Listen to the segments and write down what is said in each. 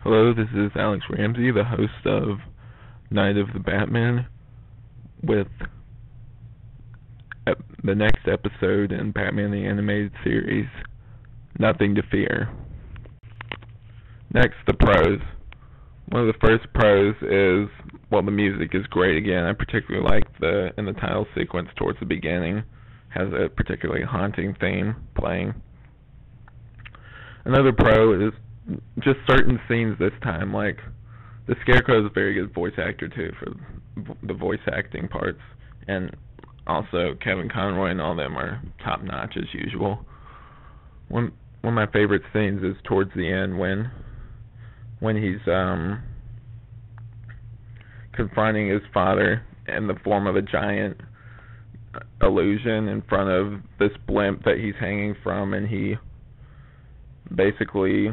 Hello, this is Alex Ramsey, the host of Night of the Batman, with the next episode in Batman the Animated Series, Nothing to Fear. Next, the pros. One of the first pros is, well, the music is great again. I particularly like in the title sequence towards the beginning, has a particularly haunting theme playing. Another pro is just certain scenes this time, like the Scarecrow is a very good voice actor too for the voice acting parts, and also Kevin Conroy and all them are top notch as usual. One of my favorite scenes is towards the end when he's confronting his father in the form of a giant illusion in front of this blimp that he's hanging from, and he basically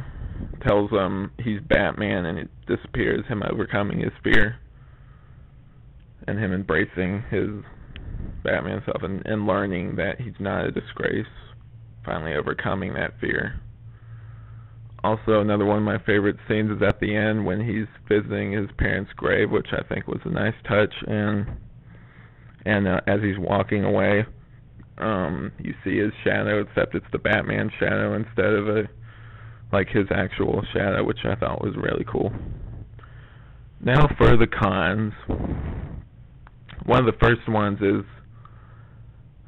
tells him he's Batman, and it disappears, him overcoming his fear and him embracing his Batman self and learning that he's not a disgrace, finally overcoming that fear. Also, another one of my favorite scenes is at the end when he's visiting his parents' grave, which I think was a nice touch, and as he's walking away, you see his shadow, except it's the Batman shadow instead of his actual shadow, which I thought was really cool. Now for the cons. One of the first ones is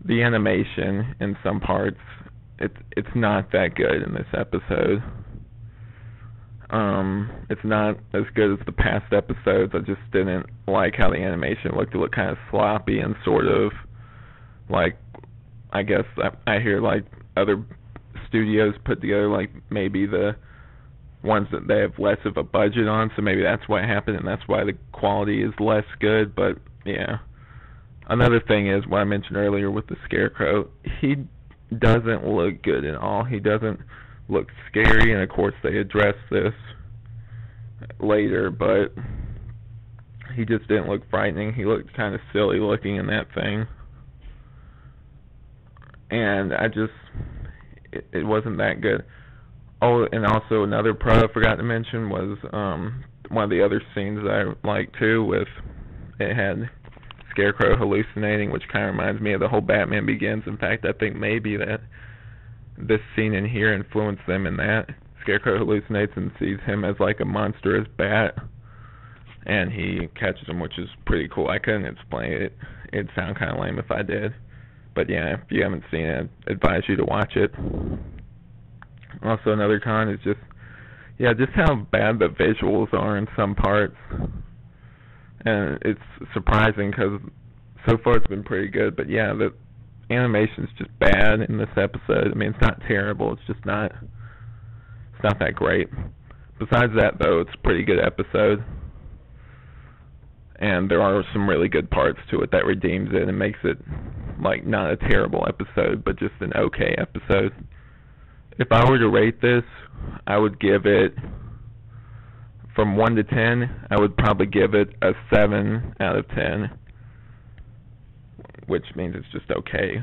the animation in some parts. It's not that good in this episode. It's not as good as the past episodes. I just didn't like how the animation looked. It looked kind of sloppy and sort of like, I guess I hear like other studios put together like maybe the ones that they have less of a budget on, so maybe that's what happened and that's why the quality is less good. But yeah, another thing is what I mentioned earlier with the Scarecrow. He doesn't look good at all. He doesn't look scary, and of course they address this later, but he just didn't look frightening. He looked kind of silly looking in that thing, and it wasn't that good. Oh, and also another pro I forgot to mention was one of the other scenes that I liked too, with it had Scarecrow hallucinating, which kind of reminds me of the whole Batman Begins. In fact, I think maybe that this scene in here influenced them in that. Scarecrow hallucinates and sees him as like a monstrous bat, and he catches him, which is pretty cool. I couldn't explain it. It'd sound kind of lame if I did. But yeah, if you haven't seen it, I advise you to watch it. Also, another con is just how bad the visuals are in some parts. And it's surprising because so far it's been pretty good. But yeah, the animation's just bad in this episode. I mean, it's not terrible. It's just not that great. Besides that, though, it's a pretty good episode. And there are some really good parts to it that redeems it and makes it like not a terrible episode, but just an okay episode. If I were to rate this, I would give it, from 1 to 10, I would probably give it a 7 out of 10, which means it's just okay.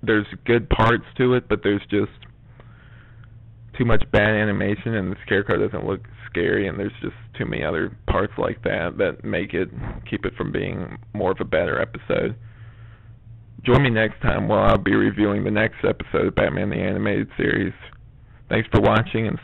There's good parts to it, but there's just too much bad animation, and the Scarecrow doesn't look scary, and there's just too many other parts like that keep it from being more of a better episode. Join me next time where I'll be reviewing the next episode of Batman the Animated Series. Thanks for watching, and